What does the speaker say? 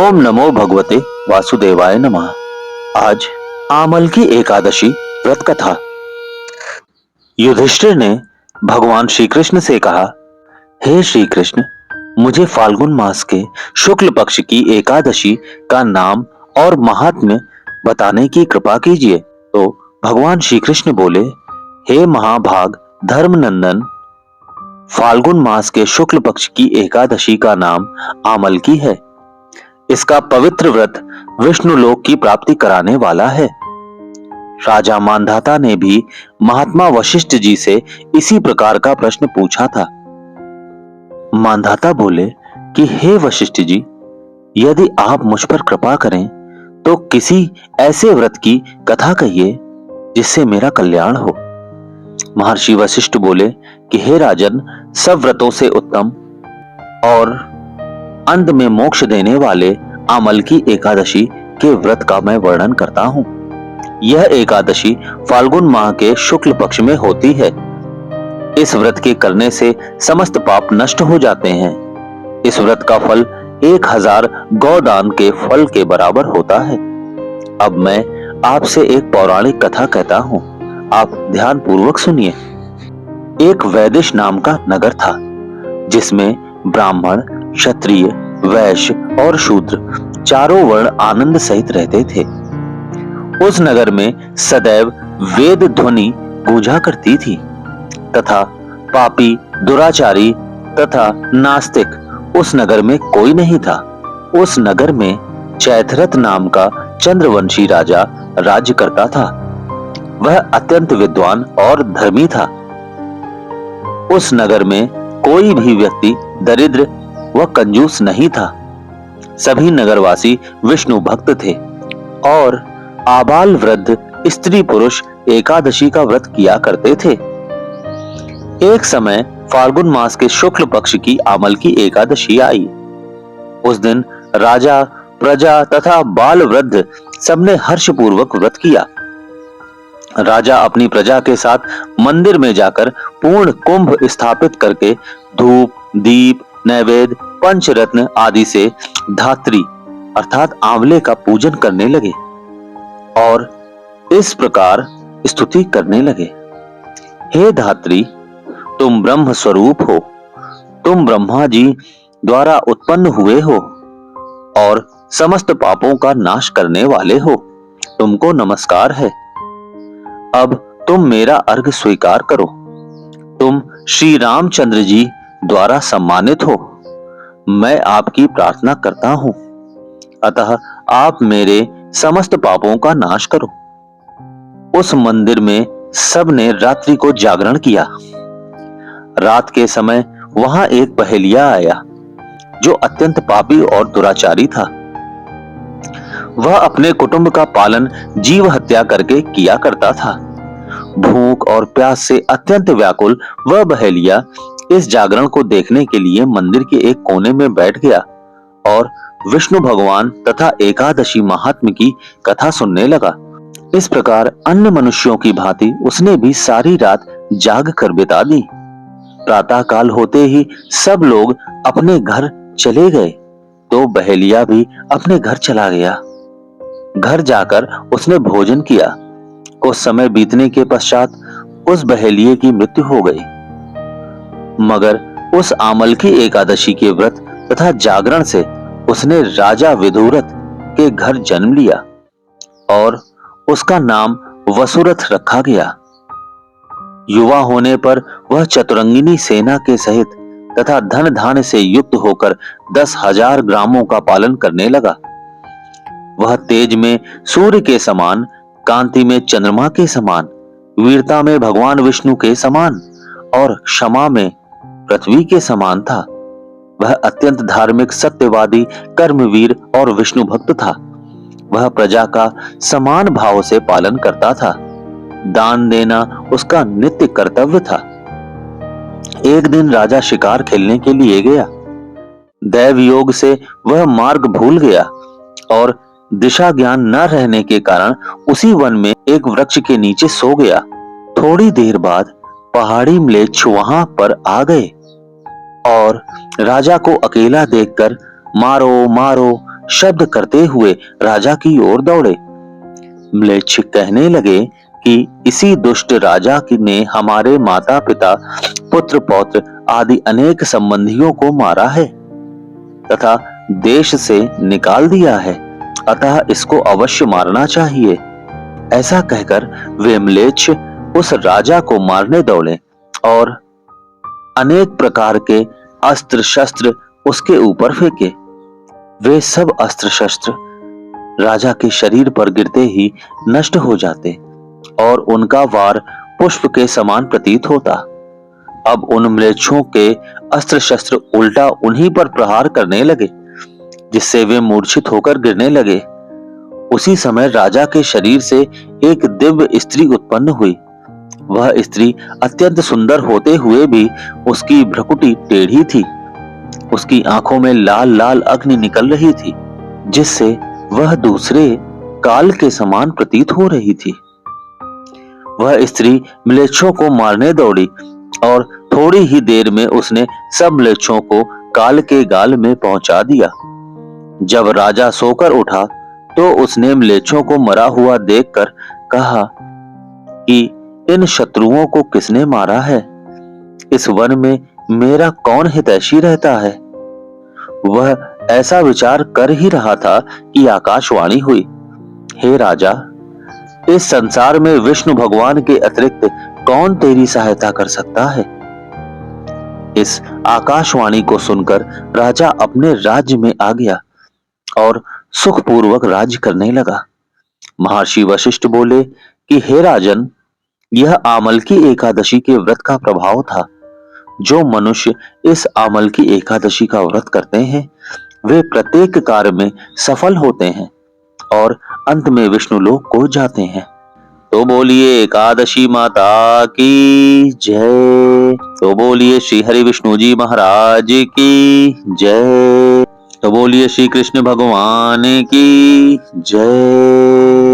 ओम नमो भगवते वासुदेवाय नमः। आज आमल की एकादशी व्रत कथा। युधिष्ठिर ने भगवान श्री कृष्ण से कहा, हे श्री कृष्ण, मुझे फाल्गुन मास के शुक्ल पक्ष की एकादशी का नाम और महात्म्य बताने की कृपा कीजिए। तो भगवान श्री कृष्ण बोले, हे महाभाग धर्मनंदन, फाल्गुन मास के शुक्ल पक्ष की एकादशी का नाम आमल की है। इसका पवित्र व्रत विष्णु लोक की प्राप्ति कराने वाला है। राजा मांधाता ने भी महात्मा वशिष्ठ जी से इसी प्रकार का प्रश्न पूछा था। मांधाता बोले कि हे वशिष्ठ जी, यदि आप मुझ पर कृपा करें तो किसी ऐसे व्रत की कथा कहिए जिससे मेरा कल्याण हो। महर्षि वशिष्ठ बोले कि हे राजन, सब व्रतों से उत्तम और अंत में मोक्ष देने वाले आमल की एकादशी के व्रत का मैं वर्णन करता हूं। यह एकादशी फाल्गुन माह के शुक्ल पक्ष में होती है। इस व्रत के करने से समस्त पाप नष्ट हो जाते हैं। इस व्रत का फल 1000 गौदान के फल के बराबर होता है। अब मैं आपसे एक पौराणिक कथा कहता हूं, आप ध्यान पूर्वक सुनिए। एक वैदिश नाम का नगर था जिसमें ब्राह्मण, क्षत्रिय, वैश्य और शूद्र चारों वर्ण आनंद सहित रहते थे। उस नगर में सदैव वेद ध्वनि गूंजा करती थी तथा पापी, दुराचारी तथा नास्तिक उस नगर में कोई नहीं था। उस नगर में चैथरथ नाम का चंद्रवंशी राजा राज्य करता था। वह अत्यंत विद्वान और धर्मी था। उस नगर में कोई भी व्यक्ति दरिद्र व कंजूस नहीं था। सभी नगरवासी विष्णु भक्त थे और आबाल वृद्ध स्त्री पुरुष एकादशी का व्रत किया करते थे। एक समय फाल्गुन मास के शुक्ल पक्ष की आमल की एकादशी आई। उस दिन राजा, प्रजा तथा बाल वृद्ध सबने हर्षपूर्वक व्रत किया। राजा अपनी प्रजा के साथ मंदिर में जाकर पूर्ण कुंभ स्थापित करके धूप, दीप, नैवेद्य, पंचरत्न आदि से धात्री अर्थात आंवले का पूजन करने लगे और इस प्रकार स्तुति करने लगे, हे धात्री, तुम ब्रह्म स्वरूप हो, तुम ब्रह्मा जी द्वारा उत्पन्न हुए हो और समस्त पापों का नाश करने वाले हो। तुमको नमस्कार है। अब तुम मेरा अर्घ स्वीकार करो। तुम श्री रामचंद्र जी द्वारा सम्मानित हो। मैं आपकी प्रार्थना करता हूं, अतः आप मेरे समस्त पापों का नाश करो। उस मंदिर में सबने रात्रि को जागरण किया। रात के समय वहां एक पहेलिया आया जो अत्यंत पापी और दुराचारी था। वह अपने कुटुंब का पालन जीव हत्या करके किया करता था। भूख और प्यास से अत्यंत व्याकुल वह बहेलिया इस जागरण को देखने के लिए मंदिर के एक कोने में बैठ गया और विष्णु भगवान तथा एकादशी महात्म्य की कथा सुनने लगा। इस प्रकार अन्य मनुष्यों की भांति उसने भी सारी रात जाग कर बिता दी। प्रातः काल होते ही सब लोग अपने घर चले गए तो बहेलिया भी अपने घर चला गया। घर जाकर उसने भोजन किया। कुछ समय बीतने के पश्चात उस बहेलिये की मृत्यु हो गई। मगर उस आमल की एकादशी के व्रत तथा जागरण से उसने राजा विदुरथ के घर जन्म लिया और उसका नाम वसुरथ रखा गया। युवा होने पर वह चतुरंगिनी सेना के सहित तथा धन धान्य से युक्त होकर 10,000 ग्रामों का पालन करने लगा। वह तेज में सूर्य के समान, कांति में चंद्रमा के समान, वीरता में भगवान विष्णु के समान और क्षमा में पृथ्वी के समान था। वह अत्यंत धार्मिक, सत्यवादी, कर्मवीर और विष्णु भक्त था। वह प्रजा का समान भाव से पालन करता था। दान देना उसका नित्य कर्तव्य था। एक दिन राजा शिकार खेलने के लिए गया। दैव योग से वह मार्ग भूल गया और दिशा ज्ञान न रहने के कारण उसी वन में एक वृक्ष के नीचे सो गया। थोड़ी देर बाद पहाड़ी म्लेच्छ वहां पर आ गए और राजा को अकेला देखकर मारो मारो शब्द करते हुए राजा की ओर दौड़े। म्लेच्छ कहने लगे कि इसी दुष्ट राजा ने हमारे माता पिता, पुत्र पौत्र आदि अनेक संबंधियों को मारा है तथा देश से निकाल दिया है, अतः इसको अवश्य मारना चाहिए। ऐसा कहकर वे म्लेच्छ उस राजा को मारने दौड़े और अनेक प्रकार के अस्त्र शस्त्र उसके ऊपर फेंके। वे सब अस्त्र शस्त्र राजा के शरीर पर गिरते ही नष्ट हो जाते और उनका वार पुष्प के समान प्रतीत होता। अब उन म्लेच्छों के अस्त्र शस्त्र उल्टा उन्हीं पर प्रहार करने लगे, जिससे वे मूर्छित होकर गिरने लगे। उसी समय राजा के शरीर से एक दिव्य स्त्री उत्पन्न हुई। वह स्त्री अत्यंत सुंदर होते हुए भी उसकी भ्रुकुटी टेढ़ी थी। उसकी आंखों में लाल लाल अग्नि निकल रही थी, जिससे वह दूसरे काल के समान प्रतीत हो रही थी। वह स्त्री म्लेच्छों को मारने दौड़ी और थोड़ी ही देर में उसने सब म्लेच्छों को काल के गाल में पहुंचा दिया। जब राजा सोकर उठा तो उसने म्लेच्छों को मरा हुआ देखकर कहा कि इन शत्रुओं को किसने मारा है? इस वन में मेरा कौन हितैषी रहता है? वह ऐसा विचार कर ही रहा था कि आकाशवाणी हुई, हे राजा, इस संसार में विष्णु भगवान के अतिरिक्त कौन तेरी सहायता कर सकता है? इस आकाशवाणी को सुनकर राजा अपने राज्य में आ गया और सुखपूर्वक राज्य करने लगा। महर्षि वशिष्ठ बोले कि हे राजन, यह आमल की एकादशी के व्रत का प्रभाव था। जो मनुष्य इस आमल की एकादशी का व्रत करते हैं वे प्रत्येक कार्य में सफल होते हैं और अंत में विष्णु लोक को जाते हैं। तो बोलिए एकादशी माता की जय। तो बोलिए श्री हरि विष्णु जी महाराज की जय। तो बोलिए श्री कृष्ण भगवान की जय।